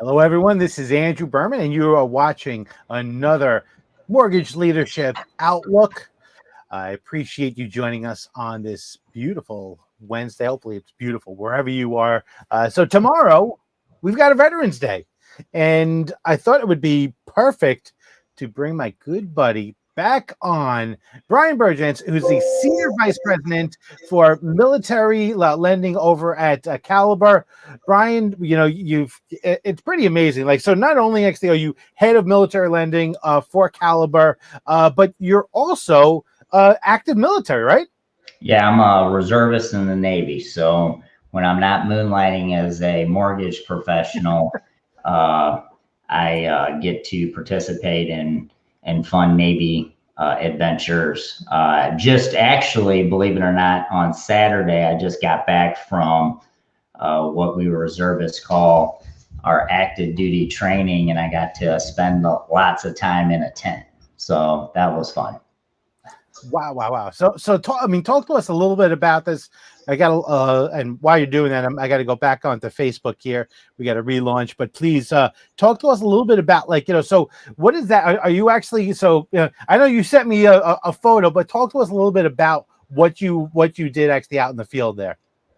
Hello, everyone. This is Andrew Berman, and you are watching another Mortgage Leadership Outlook. I appreciate you joining us on this beautiful Wednesday. Hopefully, it's beautiful wherever you are. So tomorrow, we've got a Veterans Day, and I thought it would be perfect to bring my good buddy back on, Bryan Bergjans, who's the Senior Vice President for Military Lending over at Caliber. Bryan, it's pretty amazing. So not only actually are you head of military lending for Caliber, but you're also active military, right? Yeah, I'm a reservist in the Navy. So when I'm not moonlighting as a mortgage professional, I get to participate in fun Navy adventures. Just actually, believe it or not, on Saturday, I just got back from what we reservists call our active duty training, and I got to spend lots of time in a tent. So that was fun. Wow. So talk to us a little bit about this. I got and while you're doing that, I got to go back onto Facebook here. We got to relaunch, but please talk to us a little bit about so what is that? Are you actually, I know you sent me a photo, but talk to us a little bit about what you did actually out in the field there.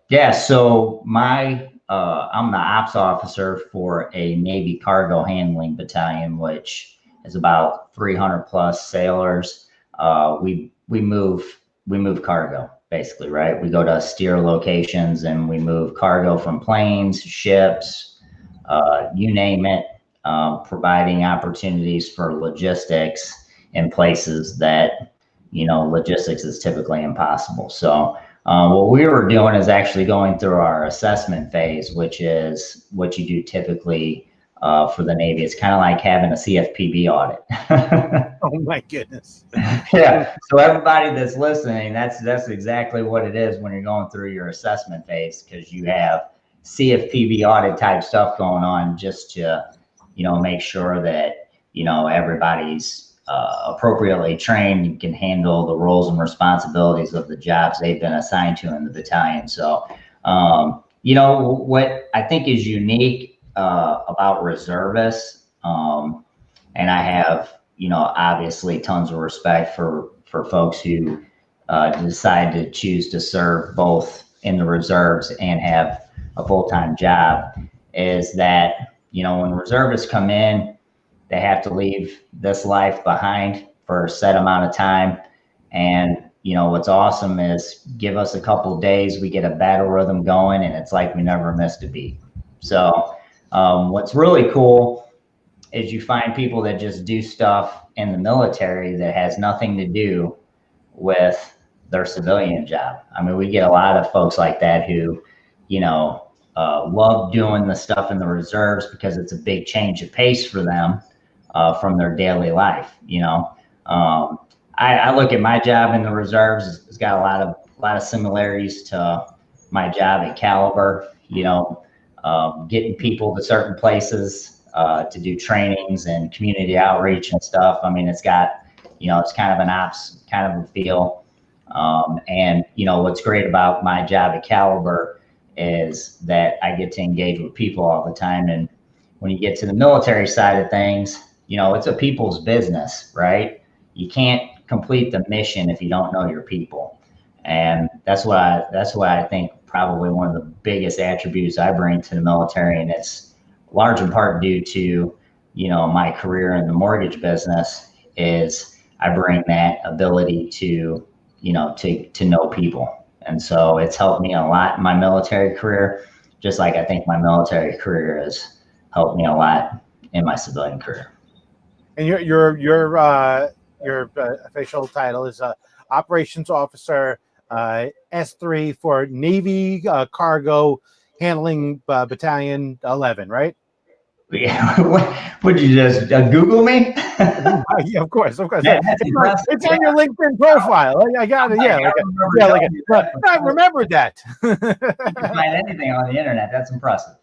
Yeah. So I'm the ops officer for a Navy Cargo Handling Battalion, which is about 300 plus sailors. We move cargo, basically, right? We go to steer locations and we move cargo from planes, ships, you name it, providing opportunities for logistics in places that, logistics is typically impossible. So what we were doing is actually going through our assessment phase, which is what you do typically for the Navy. It's kind of like having a CFPB audit. Oh my goodness. Yeah. So everybody that's listening, that's exactly what it is when you're going through your assessment phase, because you have CFPB audit type stuff going on just to, make sure that, everybody's appropriately trained and can handle the roles and responsibilities of the jobs they've been assigned to in the battalion. So, what I think is unique about reservists, and I have, obviously tons of respect for folks who decide to choose to serve both in the reserves and have a full-time job, is that, when reservists come in, they have to leave this life behind for a set amount of time. And, what's awesome is give us a couple of days, we get a battle rhythm going, and it's like we never missed a beat. So what's really cool is you find people that just do stuff in the military that has nothing to do with their civilian job. I mean, we get a lot of folks like that who, love doing the stuff in the reserves because it's a big change of pace for them from their daily life. I look at my job in the reserves. It's got a lot of similarities to my job at Caliber. Getting people to certain places to do trainings and community outreach and stuff. I mean, it's got, it's kind of an ops kind of a feel. And what's great about my job at Caliber is that I get to engage with people all the time. And when you get to the military side of things, it's a people's business, right? You can't complete the mission if you don't know your people. And that's why I think probably one of the biggest attributes I bring to the military, and it's large in part due to, my career in the mortgage business, is I bring that ability to, to know people. And so it's helped me a lot in my military career, just like I think my military career has helped me a lot in my civilian career. And your official title is Operations Officer S3 for Navy Cargo Handling Battalion 11, right? Yeah. Would you just Google me? Yeah, of course. Yeah, it's on your LinkedIn profile. I got it. I remembered that. You can find anything on the internet. That's impressive.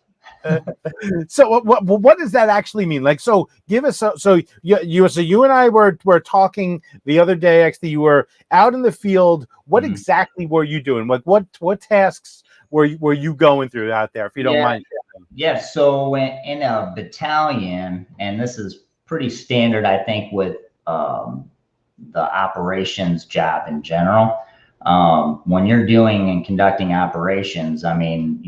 So what does that actually mean? So give us so you and I were talking the other day. Actually, you were out in the field. What exactly were you doing? What tasks were you going through out there, if you don't mind? Yeah. So in a battalion, and this is pretty standard, I think, with the operations job in general. When you're doing and conducting operations, I mean,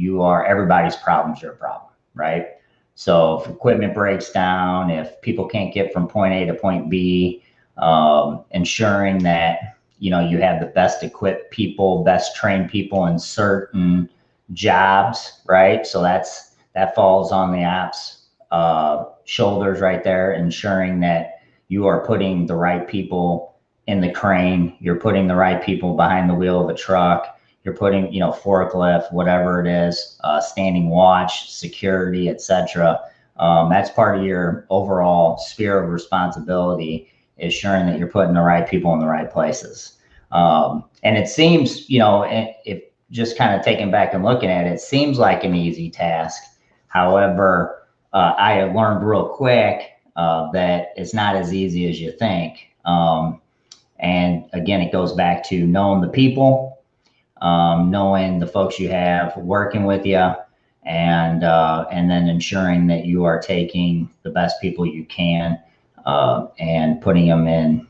everybody's problem's your problem, right? So if equipment breaks down, if people can't get from point A to point B, ensuring that, you have the best equipped people, best trained people in certain jobs, right? So that falls on the ops shoulders right there, ensuring that you are putting the right people in the crane, you're putting the right people behind the wheel of a truck, you're putting, forklift, whatever it is, standing watch, security, etc. That's part of your overall sphere of responsibility, is ensuring that you're putting the right people in the right places. And it seems, if just kind of taking back and looking at it, it seems like an easy task. However, I learned real quick that it's not as easy as you think. And again, it goes back to knowing the people, knowing the folks you have working with you, and then ensuring that you are taking the best people you can and putting them in,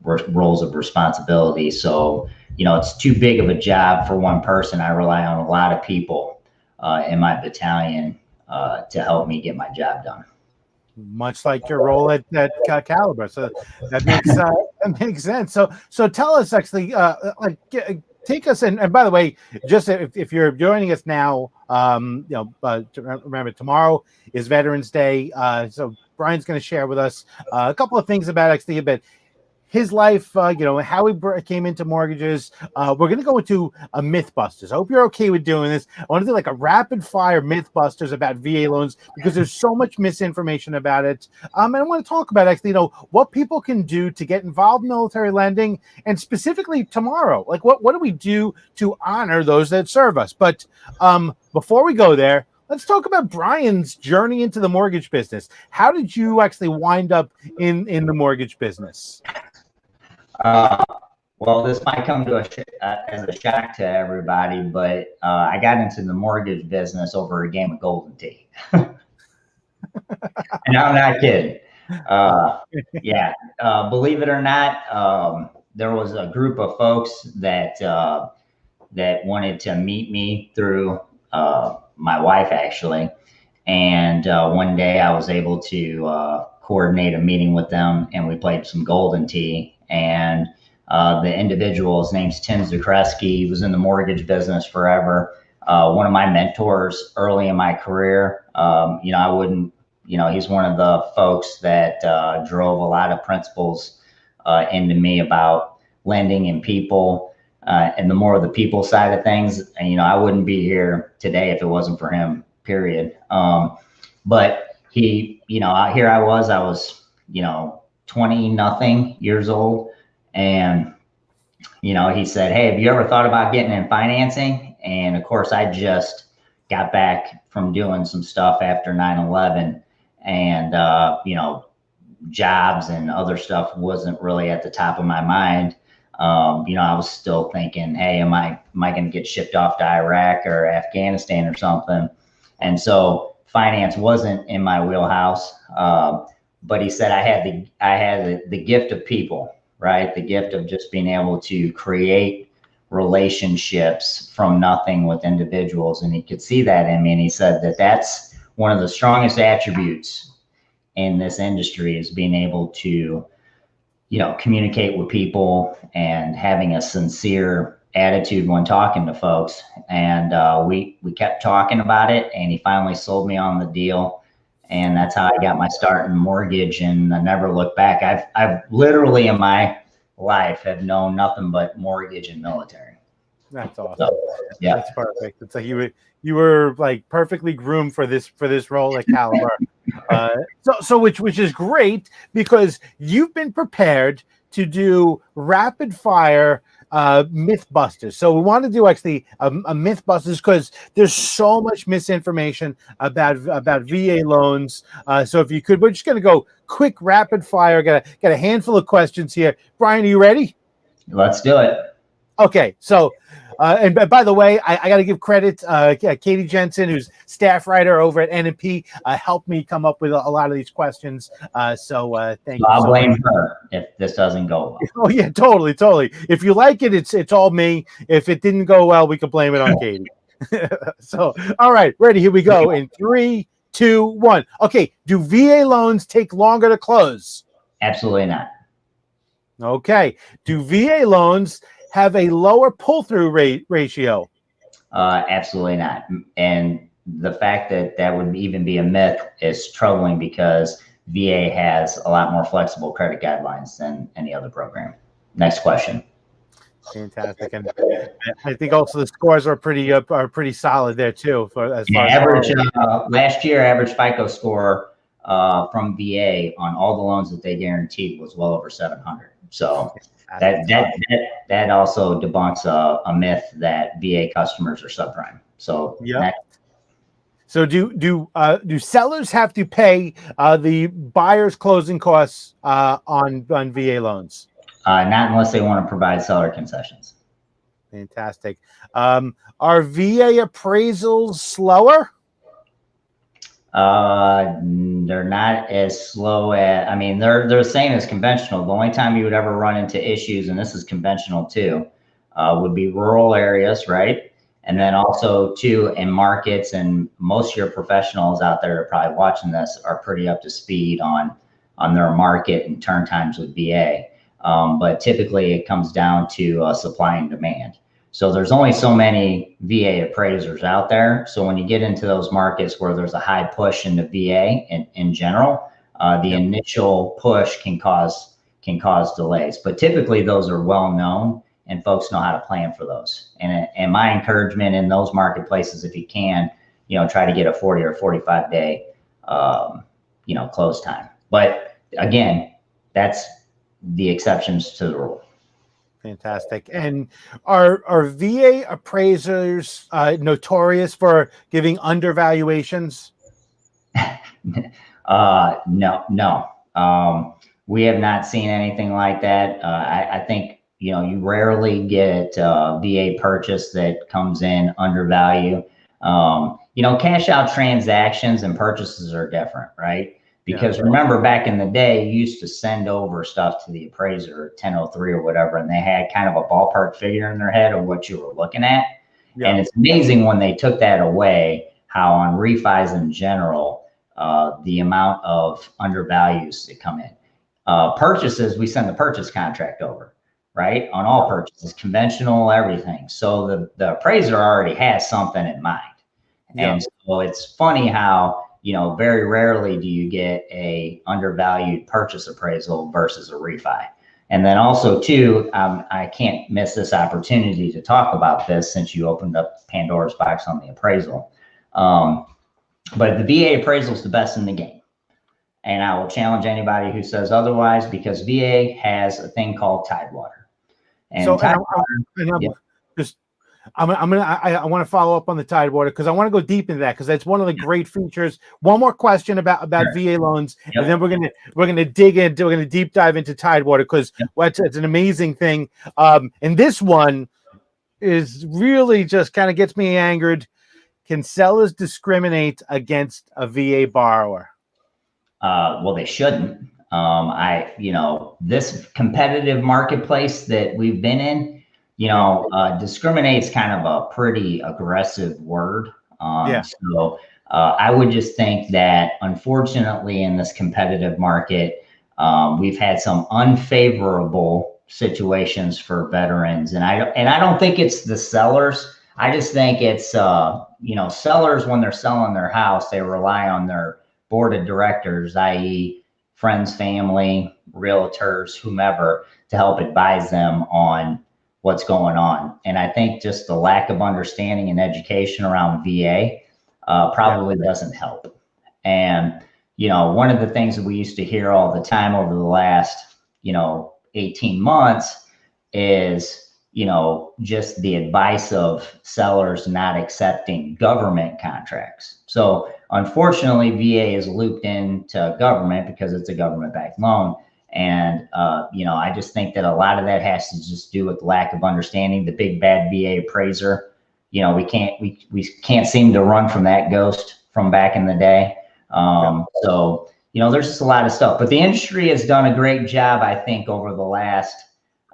roles of responsibility. So, it's too big of a job for one person. I rely on a lot of people in my battalion to help me get my job done. Much like your role at Caliber, so that makes sense. So tell us, actually, take us in. And by the way, just if you're joining us now, remember tomorrow is Veterans Day. So Brian's going to share with us a couple of things about actually a bit his life, how he came into mortgages. We're going to go into a Mythbusters. I hope you're okay with doing this. I want to do like a rapid fire Mythbusters about VA loans, because there's so much misinformation about it. And I want to talk about actually, what people can do to get involved in military lending, and specifically tomorrow, like what do we do to honor those that serve us? But before we go there, let's talk about Brian's journey into the mortgage business. How did you actually wind up in the mortgage business? Well, this might come to as a shock to everybody, but I got into the mortgage business over a game of golden tea. And I'm not kidding. Yeah, believe it or not, there was a group of folks that wanted to meet me through my wife, actually. And one day I was able to coordinate a meeting with them, and we played some golden tea. And the individual, his name's Tim Zakreski. He was in the mortgage business forever. One of my mentors early in my career. I wouldn't, he's one of the folks that drove a lot of principles into me about lending and people, and the more of the people side of things. And, I wouldn't be here today if it wasn't for him, period. But he, here I was, 20 years old. And, he said, "Hey, have you ever thought about getting in financing?" And of course, I just got back from doing some stuff after 9/11, and, jobs and other stuff wasn't really at the top of my mind. I was still thinking, hey, am I going to get shipped off to Iraq or Afghanistan or something? And so finance wasn't in my wheelhouse. But he said I had the gift of people, right? The gift of just being able to create relationships from nothing with individuals. And he could see that in me. And he said that that's one of the strongest attributes in this industry, is being able to, communicate with people and having a sincere attitude when talking to folks. And we kept talking about it, and he finally sold me on the deal. And that's how I got my start in mortgage, and I never looked back. I've literally in my life have known nothing but mortgage and military. That's awesome. So, yeah, that's perfect. It's like you were like perfectly groomed for this role at Caliber. So which is great, because you've been prepared to do rapid fire Mythbusters. So we want to do actually a Mythbusters, because there's so much misinformation about VA loans. So if you could, we're just going to go quick rapid fire. Got a handful of questions here. Brian, are you ready? Let's do it. Okay, so by the way, I got to give credit. Katie Jensen, who's staff writer over at NP, helped me come up with a lot of these questions. So thank you I'll so blame much. her if this doesn't go well. Oh yeah, totally. If you like it, it's all me. If it didn't go well, we can blame it on Katie. So all right, ready? Here we go. In 3, 2, 1. Okay, do VA loans take longer to close? Absolutely not. Okay, do VA loans have a lower pull-through rate ratio? Absolutely not. And the fact that that would even be a myth is troubling because VA has a lot more flexible credit guidelines than any other program. Next question. Fantastic, and I think also the scores are pretty solid there too. For as far as average last year, average FICO score from VA on all the loans that they guaranteed was well over 700. So that also debunks a myth that VA customers are subprime. So yeah. So do sellers have to pay the buyer's closing costs on VA loans? Not unless they want to provide seller concessions. Fantastic. Are VA appraisals slower? They're not as slow as, I mean, they're the same as conventional. The only time you would ever run into issues, and this is conventional too, would be rural areas, right? And then also too in markets, and most of your professionals out there are probably watching this are pretty up to speed on their market and turn times with VA. But typically it comes down to supply and demand. So there's only so many VA appraisers out there. So when you get into those markets where there's a high push into VA in general, the initial push can cause delays. But typically those are well known and folks know how to plan for those. And my encouragement in those marketplaces, if you can, try to get a 40 or 45 day, close time. But again, that's the exceptions to the rule. Fantastic. And are VA appraisers notorious for giving undervaluations? No. We have not seen anything like that. I think, you rarely get VA purchase that comes in undervalue. Cash out transactions and purchases are different, right? Because remember back in the day, you used to send over stuff to the appraiser, 1003 or whatever, and they had kind of a ballpark figure in their head of what you were looking at. Yeah. And it's amazing when they took that away, how on refis in general, the amount of undervalues that come in. Purchases, we send the purchase contract over, right? On all purchases, conventional, everything. So the appraiser already has something in mind. Yeah. And so it's funny how, very rarely do you get a undervalued purchase appraisal versus a refi. And then also too, I can't miss this opportunity to talk about this since you opened up Pandora's box on the appraisal. But the VA appraisal is the best in the game. And I will challenge anybody who says otherwise, because VA has a thing called Tidewater. And so Tidewater, I want to follow up on the Tidewater because I want to go deep into that because that's one of the great features. One more question about VA loans, and then we're gonna dig into, we're gonna deep dive into Tidewater because it's an amazing thing. And this one is really just kind of gets me angered. Can sellers discriminate against a VA borrower? Well, they shouldn't. This competitive marketplace that we've been in, discriminate's kind of a pretty aggressive word. So I would just think that unfortunately in this competitive market, we've had some unfavorable situations for veterans. And I don't think it's the sellers. I just think it's, sellers, when they're selling their house, they rely on their board of directors, i.e. friends, family, realtors, whomever, to help advise them on what's going on. And I think just the lack of understanding and education around VA probably doesn't help. And, one of the things that we used to hear all the time over the last, 18 months is, just the advice of sellers not accepting government contracts. So unfortunately, VA is looped into government because it's a government-backed loan. And, I just think that a lot of that has to just do with lack of understanding. The big bad VA appraiser, we can't seem to run from that ghost from back in the day. So, there's just a lot of stuff, but the industry has done a great job, I think, over the last,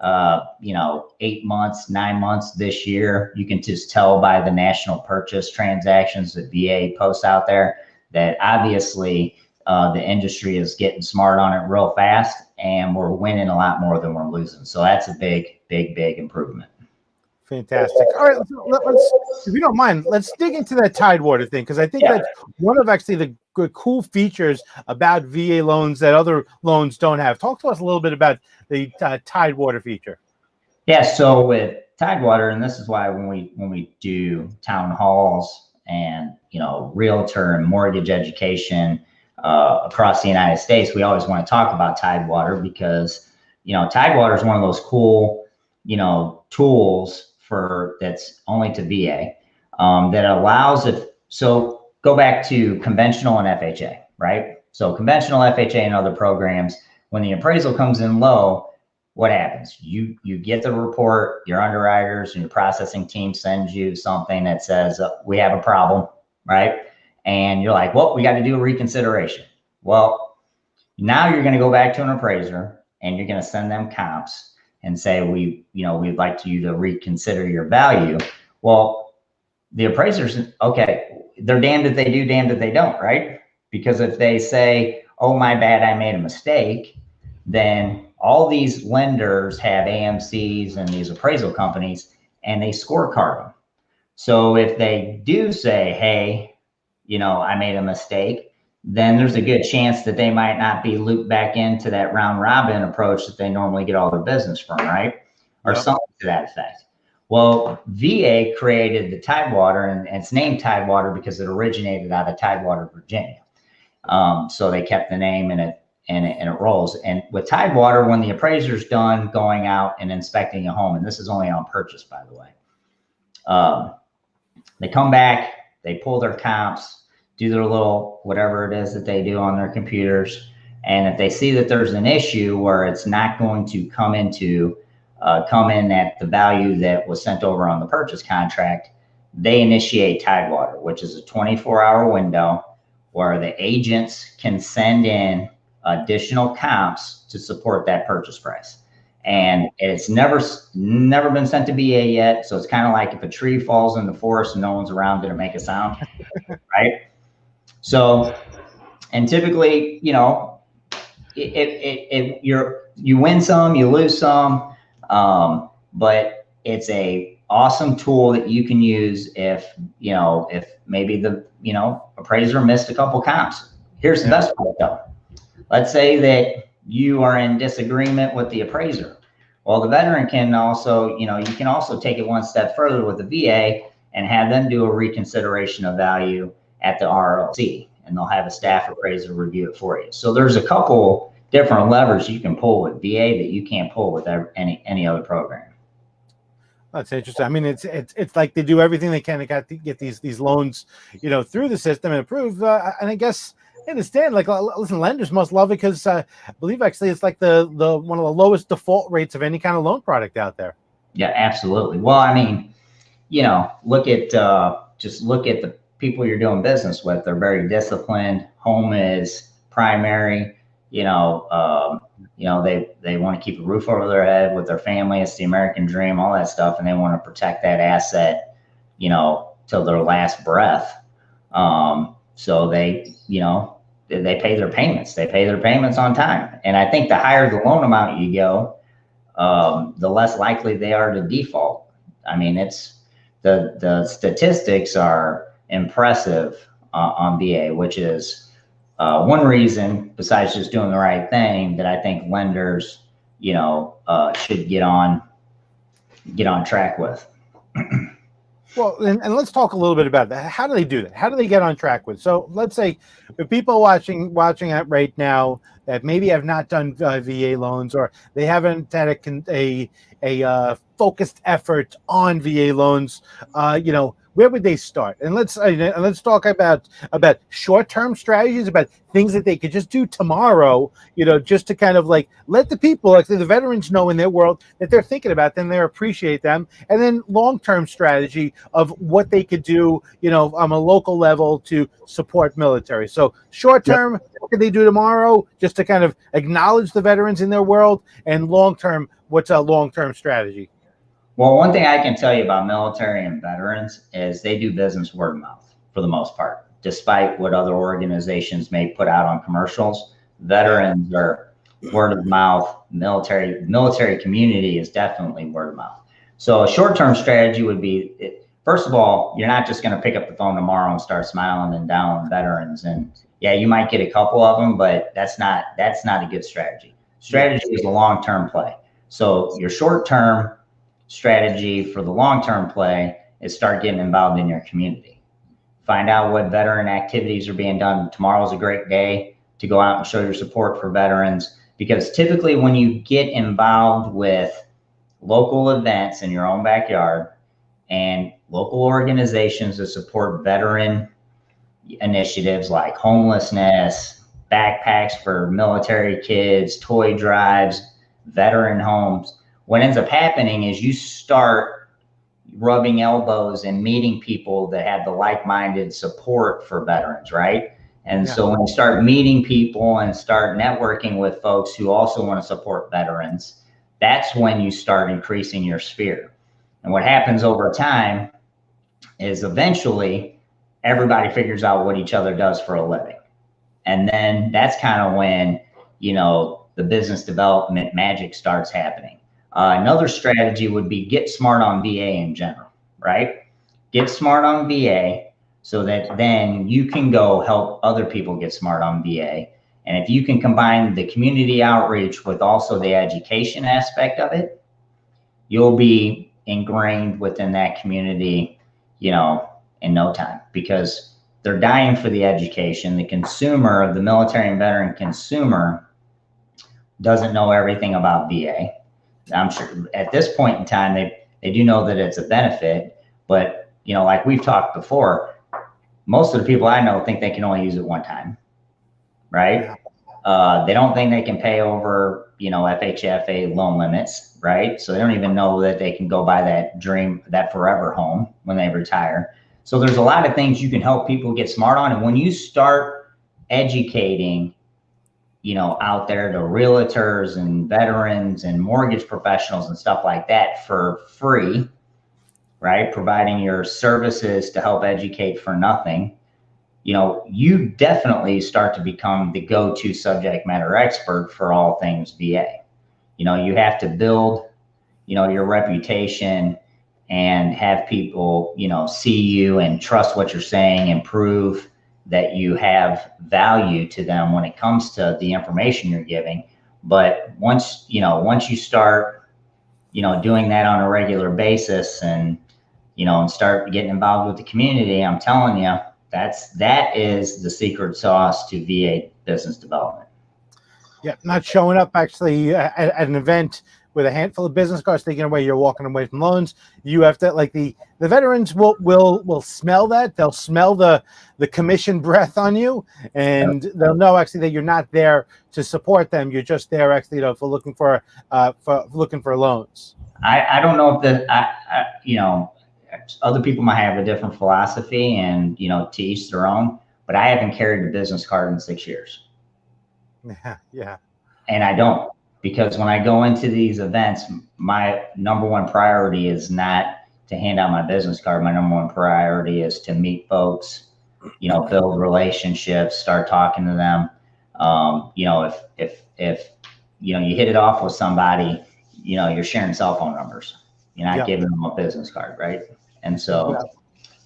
8 months, 9 months this year. You can just tell by the national purchase transactions that VA posts out there that obviously the industry is getting smart on it real fast, and we're winning a lot more than we're losing. So that's a big improvement. Fantastic. All right, let's, if you don't mind, let's dig into that Tidewater thing, because I think that's one of actually the good, cool features about VA loans that other loans don't have. Talk to us a little bit about the Tidewater feature. Yeah, so with Tidewater, and this is why when we do town halls and realtor and mortgage education across the United States, we always want to talk about Tidewater, because Tidewater is one of those cool tools that's only to VA that allows it. So go back to conventional and FHA, right? So conventional, FHA, and other programs, when the appraisal comes in low, what happens? You get the report, your underwriters and your processing team sends you something that says, we have a problem, right? And you're like, well, we got to do a reconsideration. Well, now you're going to go back to an appraiser and you're going to send them comps and say, we'd like you to reconsider your value. Well, the appraisers, okay, they're damned if they do, damned if they don't, right? Because if they say, oh, my bad, I made a mistake, then all these lenders have AMCs and these appraisal companies, and they scorecard them. So if they do say, hey, I made a mistake, then there's a good chance that they might not be looped back into that round robin approach that they normally get all their business from, right? Or something to that effect. Well, VA created the Tidewater, and it's named Tidewater because it originated out of Tidewater, Virginia. So they kept the name, and it rolls. And with Tidewater, when the appraiser's done going out and inspecting a home, and this is only on purchase, by the way, they come back, they pull their comps, do their little whatever it is that they do on their computers. And if they see that there's an issue where it's not going to come in at the value that was sent over on the purchase contract, they initiate Tidewater, which is a 24-hour window where the agents can send in additional comps to support that purchase price. And it's never been sent to BA yet. So it's kind of like if a tree falls in the forest and no one's around, did it make a sound? Right? So, and typically, you win some, you lose some, but it's a awesome tool that you can use if maybe the appraiser missed a couple comps. Here's the best part though. Let's say that you are in disagreement with the appraiser. Well, the veteran can also, you can also take it one step further with the VA and have them do a reconsideration of value at the RLC, and they'll have a staff appraiser review it for you. So there's a couple different levers you can pull with VA that you can't pull with any other program. That's interesting. I mean, it's like they do everything they can to get these loans, through the system and approved. And I guess I understand. Like, listen, lenders must love it because I believe actually it's like the one of the lowest default rates of any kind of loan product out there. Yeah, absolutely. Well, I mean, look at the people you're doing business with. They're very disciplined. Home is primary. They want to keep a roof over their head with their family. It's the American dream, all that stuff, and they want to protect that asset, till their last breath. So they pay their payments. They pay their payments on time. And I think the higher the loan amount you go, the less likely they are to default. I mean, it's the statistics are impressive on VA, which is one reason, besides just doing the right thing, that I think lenders, should get on track with. Well, and let's talk a little bit about that. How do they do that? How do they get on track with? So let's say for people watching it right now that maybe have not done VA loans, or they haven't had a focused effort on VA loans, where would they start? And let's talk about short-term strategies, about things that they could just do tomorrow, just to kind of like let the people, like the veterans, know in their world that they're thinking about them, they appreciate them, and then long-term strategy of what they could do, on a local level to support military. So short-term, what can they do tomorrow just to kind of acknowledge the veterans in their world, and long-term, what's a long-term strategy? Well, one thing I can tell you about military and veterans is they do business word of mouth for the most part. Despite what other organizations may put out on commercials, veterans are word of mouth. Military community is definitely word of mouth. So a short-term strategy would be, first of all, you're not just going to pick up the phone tomorrow and start smiling and down veterans. And yeah, you might get a couple of them, but that's not a good strategy. Strategy is a long-term play. So your short-term strategy for the long-term play is start getting involved in your community. Find out what veteran activities are being done. Tomorrow's a great day to go out and show your support for veterans, because typically when you get involved with local events in your own backyard and local organizations that support veteran initiatives like homelessness, backpacks for military kids, toy drives, veteran homes, what ends up happening is you start rubbing elbows and meeting people that have the like-minded support for veterans, right? And so when you start meeting people and start networking with folks who also want to support veterans, that's when you start increasing your sphere. And what happens over time is eventually everybody figures out what each other does for a living. And then that's kind of when, the business development magic starts happening. Another strategy would be get smart on VA in general, right? Get smart on VA so that then you can go help other people get smart on VA. And if you can combine the community outreach with also the education aspect of it, you'll be ingrained within that community, in no time, because they're dying for the education. The consumer, the military and veteran consumer, doesn't know everything about VA. I'm sure at this point in time, they do know that it's a benefit, but like we've talked before, most of the people I know think they can only use it one time, right? They don't think they can pay over, FHFA loan limits, right? So they don't even know that they can go buy that forever home when they retire. So there's a lot of things you can help people get smart on. And when you start educating, out there to realtors and veterans and mortgage professionals and stuff like that for free, right? Providing your services to help educate for nothing, you definitely start to become the go-to subject matter expert for all things VA. You have to build, your reputation and have people, see you and trust what you're saying and prove that you have value to them when it comes to the information you're giving. But once you start, doing that on a regular basis and, and start getting involved with the community, I'm telling you, that is the secret sauce to VA business development. Yeah, not showing up actually at an event with a handful of business cards taken away, you're walking away from loans. You have to, like, the veterans will smell that. They'll smell the commission breath on you, and they'll know actually that you're not there to support them. You're just there actually, for looking for loans. I don't know if other people might have a different philosophy and, to each their own, but I haven't carried a business card in 6 years. Yeah. And I don't. Because when I go into these events, my number one priority is not to hand out my business card. My number one priority is to meet folks, build relationships, start talking to them. If you hit it off with somebody, you're sharing cell phone numbers. You're not giving them a business card, right? And so,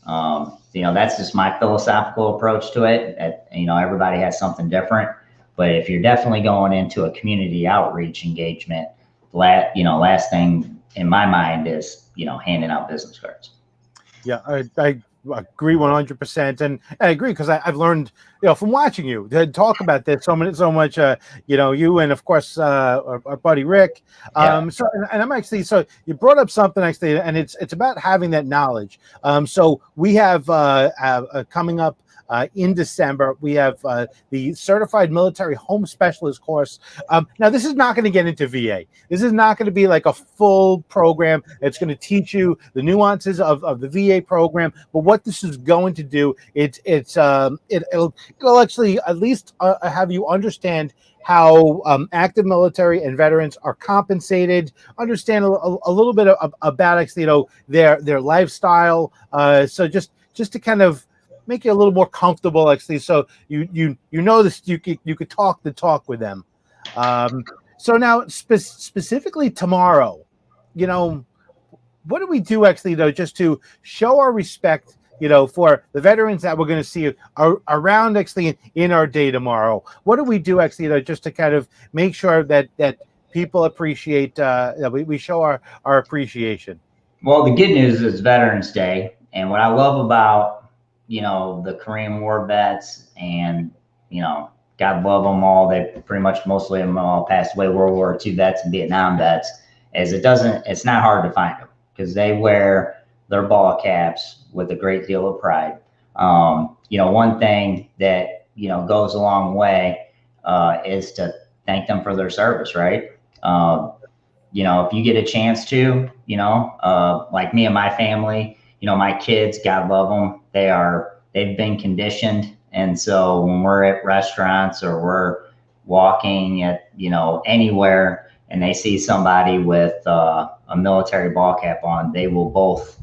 that's just my philosophical approach to it. Everybody has something different. But if you're definitely going into a community outreach engagement, last thing in my mind is, handing out business cards. Yeah, I agree 100%, and I agree because I've learned, from watching you to talk about this so much. You and of course our buddy Rick. So and I'm actually, so you brought up something actually, and it's about having that knowledge. So we have coming up. In December, we have the Certified Military Home Specialist course. Now, this is not going to get into VA. This is not going to be like a full program. It's going to teach you the nuances of the VA program. But what this is going to do, it'll actually at least have you understand how active military and veterans are compensated, understand a little bit about actually, their lifestyle. So just to kind of make you a little more comfortable, actually, so you know this, you could talk the talk with them. So now specifically tomorrow, what do we do actually, though, just to show our respect, for the veterans that we're going to see around actually in our day tomorrow? What do we do actually, though, just to kind of make sure that people appreciate, that we show our appreciation? Well, the good news is Veterans Day, and what I love about the Korean War vets, and, God love them all. They pretty much, mostly of them all passed away, World War II vets and Vietnam vets, is it's not hard to find them because they wear their ball caps with a great deal of pride. One thing that, goes a long way is to thank them for their service, right? If you get a chance to, like me and my family, my kids, God love them. They've been conditioned. And so when we're at restaurants or we're walking at, anywhere, and they see somebody with a military ball cap on, they will both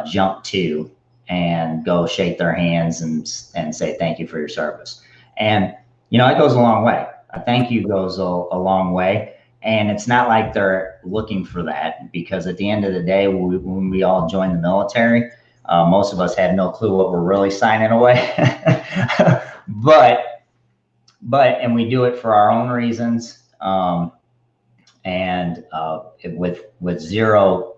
jump to and go shake their hands and say, thank you for your service. And, it goes a long way. A thank you goes a long way. And it's not like they're looking for that, because at the end of the day, when we all join the military, most of us had no clue what we're really signing away. but we do it for our own reasons, and with zero,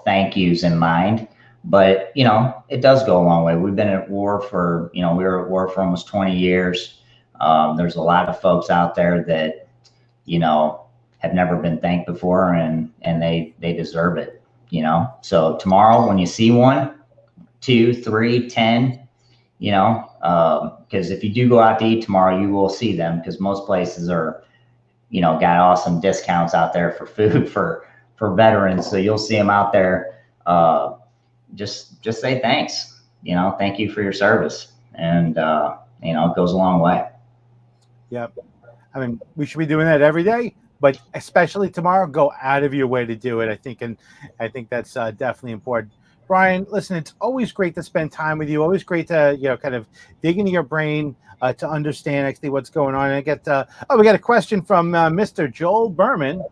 thank yous in mind. But, it does go a long way. We've been at war for, we were at war for almost 20 years. There's a lot of folks out there that, have never been thanked before, and they deserve it, So tomorrow, when you see 1, 2, 3, 10, because if you do go out to eat tomorrow, you will see them, because most places are, got awesome discounts out there for food for veterans. So you'll see them out there. Just say thanks, thank you for your service. And, it goes a long way. Yep. I mean, we should be doing that every day, but especially tomorrow, go out of your way to do it. I think that's definitely important. Bryan, listen, it's always great to spend time with you. Always great to, kind of dig into your brain to understand actually what's going on. And I get, we got a question from Mr. Joel Berman.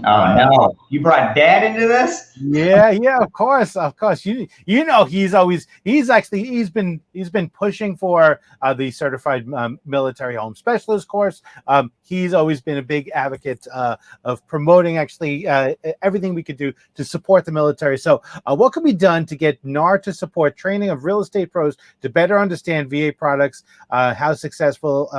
Oh no, you brought Dad into this? Yeah, of course. He's been pushing for the Certified Military Home Specialist course. He's always been a big advocate of promoting actually everything we could do to support the military. So what can be done to get NAR to support training of real estate pros to better understand VA products? How successful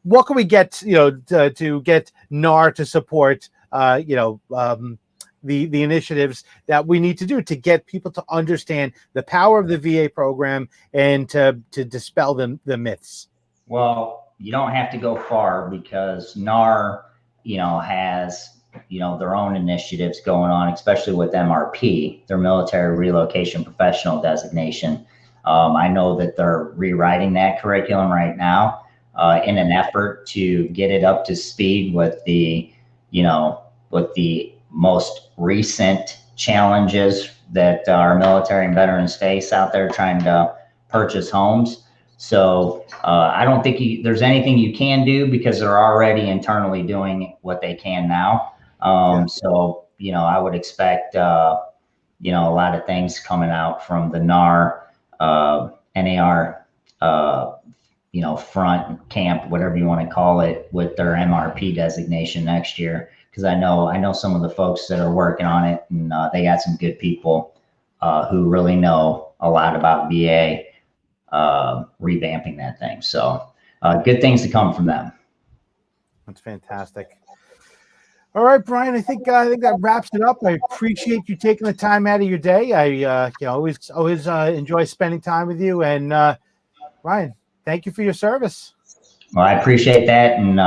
what can we get, to get NAR to support, the initiatives that we need to do to get people to understand the power of the VA program and to dispel the myths? Well, you don't have to go far, because NAR, has, their own initiatives going on, especially with MRP, their Military Relocation Professional designation. I know that they're rewriting that curriculum right now, in an effort to get it up to speed with the most recent challenges that our military and veterans face out there trying to purchase homes. So I don't think there's anything you can do, because they're already internally doing what they can now. So, I would expect, a lot of things coming out from the NAR, NAR, front camp, whatever you want to call it, with their MRP designation next year. Because I know some of the folks that are working on it, and they got some good people who really know a lot about VA revamping that thing. So good things to come from them. That's fantastic. All right, Bryan, I think that wraps it up. I appreciate you taking the time out of your day. I always enjoy spending time with you. And Bryan, thank you for your service. Well, I appreciate that. And,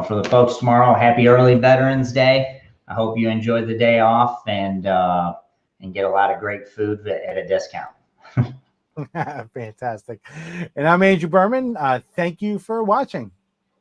for the folks tomorrow, happy early Veterans Day. I hope you enjoy the day off and get a lot of great food at a discount. Fantastic. And I'm Andrew Berman. Thank you for watching.